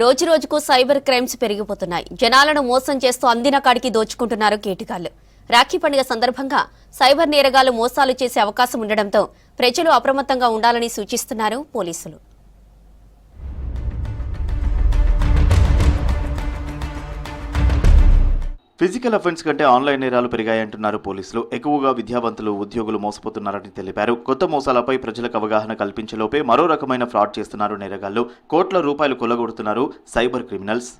రోజురోజుకు cyber crimes పెరిగిపోతున్నాయి. జనాలను మోసం చేస్తూ అందిన కాడికి దోచుకుంటున్నారు కేటుగాళ్లు. రాఖీ పండుగ సందర్భంగా సైబర్ నేరగాళ్లు మోసాలు చేసే అవకాశం ఉండడంతో ప్రజలు అప్రమత్తంగా ఉండాలని సూచిస్తున్నారు పోలీసులు. ఫిజికల్ అఫెన్స్ కంటే ఆన్లైన్ నేరాలు పెరిగాయంటున్నారు పోలీసులు. ఎక్కువగా విద్యావంతులు, ఉద్యోగులు మోసపోతున్నారని తెలిపారు. కొత్త మోసాలపై ప్రజలకు అవగాహన కల్పించేలోపే మరో రకమైన ఫ్రాడ్ చేస్తున్నారు నేరగాళ్లు. కోట్ల రూపాయలు కొల్లగొడుతున్నారు సైబర్ క్రిమినల్స్.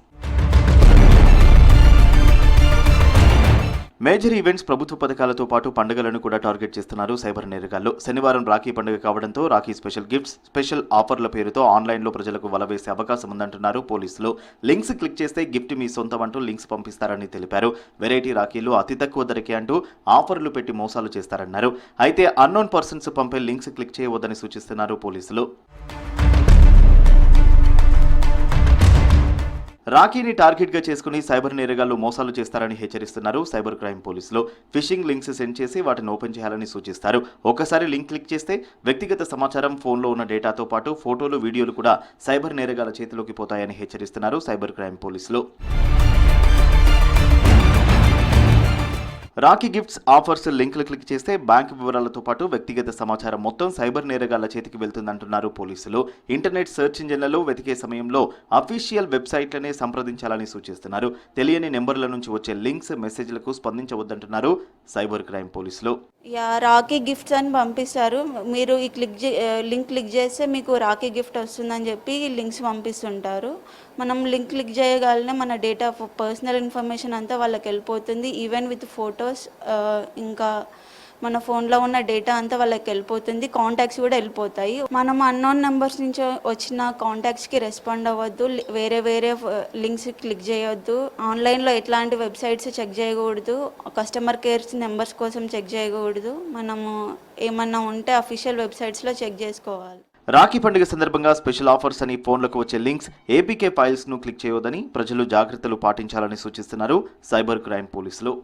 మేజర్ ఈవెంట్స్, ప్రభుత్వ పథకాలతో పాటు పండుగలను కూడా టార్గెట్ చేస్తున్నారు సైబర్ నేరగాళ్లు. శనివారం రాఖీ పండుగ కావడంతో రాఖీ స్పెషల్ గిఫ్ట్స్, స్పెషల్ ఆఫర్ల పేరుతో ఆన్లైన్లో ప్రజలకు వలవేసే అవకాశం ఉందంటున్నారు పోలీసులు. లింక్స్ క్లిక్ చేస్తే గిఫ్ట్ మీ సొంతం అంటూ లింక్స్ పంపిస్తారని తెలిపారు. వెరైటీ రాఖీలు అతి తక్కువ ధరకే అంటూ ఆఫర్లు పెట్టి మోసాలు చేస్తారన్నారు. అయితే అన్నోన్ పర్సన్స్ పంపే లింక్స్ క్లిక్ చేయవద్దని సూచిస్తున్నారు పోలీసులు. రాఖీని టార్గెట్ గా చేసుకుని సైబర్ నేరగాళ్లు మోసాలు చేస్తారని హెచ్చరిస్తున్నారు సైబర్ క్రైమ్ పోలీసులు. ఫిషింగ్ లింక్స్ సెండ్ చేసి వాటిని ఓపెన్ చేయాలని సూచిస్తారు. ఒకసారి లింక్ క్లిక్ చేస్తే వ్యక్తిగత సమాచారం, ఫోన్లో ఉన్న డేటాతో పాటు ఫోటోలు, వీడియోలు కూడా సైబర్ నేరగాళ్ల చేతిలోకి పోతాయని హెచ్చరిస్తున్నారు సైబర్ క్రైమ్ పోలీసులు. రాఖీ గిఫ్ట్స్, ఆఫర్స్ లింకులు క్లిక్ చేస్తే బ్యాంకు వివరాలతో పాటు వ్యక్తిగత సమాచారం మొత్తం సైబర్ నేరగాళ్ల చేతికి వెళ్తుందంటున్నారు పోలీసులు. ఇంటర్నెట్ సెర్చ్ ఇంజిన్లలో వెతికే సమయంలో అఫీషియల్ వెబ్సైట్లనే సంప్రదించాలని సూచిస్తున్నారు. తెలియని నెంబర్ల నుంచి వచ్చే లింక్స్, మెసేజ్లకు స్పందించవద్దంటున్నారు సైబర్ క్రైమ్ పోలీసులు. రాఖీ గిఫ్ట్స్ అని పంపిస్తారు. మీరు ఈ లింక్ క్లిక్ చేస్తే మీకు రాఖీ గిఫ్ట్ వస్తుందని చెప్పి లింక్స్ పంపిస్తుంటారు. మనం లింక్ క్లిక్ చేయగానే మన డేటా, పర్సనల్ ఇన్ఫర్మేషన్ అంతా వాళ్ళకి వెళ్ళిపోతుంది. ఈవెన్ విత్ ఫొటోస్, ఇంకా మన ఫోన్లో ఉన్న డేటా అంతా వాళ్ళకి వెళ్ళిపోతుంది. కాంటాక్ట్స్ కూడా వెళ్ళిపోతాయి. మనం అన్నోన్ నెంబర్స్ నుంచి వచ్చిన కాంటాక్ట్స్కి రెస్పాండ్ అవ్వద్దు. వేరే లింక్స్ క్లిక్ చేయొద్దు. ఆన్లైన్లో ఎట్లాంటి వెబ్సైట్స్ చెక్ చేయకూడదు. కస్టమర్ కేర్ నెంబర్స్ కోసం చెక్ చేయకూడదు. మనము ఏమన్నా ఉంటే అఫీషియల్ వెబ్సైట్స్లో చెక్ చేసుకోవాలి. రాఖీ పండుగ సందర్భంగా స్పెషల్ ఆఫర్స్ అని ఫోన్లకు వచ్చే లింక్స్, ఏపీకే ఫైల్స్ ను క్లిక్ చేయవద్దని ప్రజలు జాగ్రత్తలు పాటించాలని సూచిస్తున్నారు సైబర్ క్రైమ్ పోలీసులు.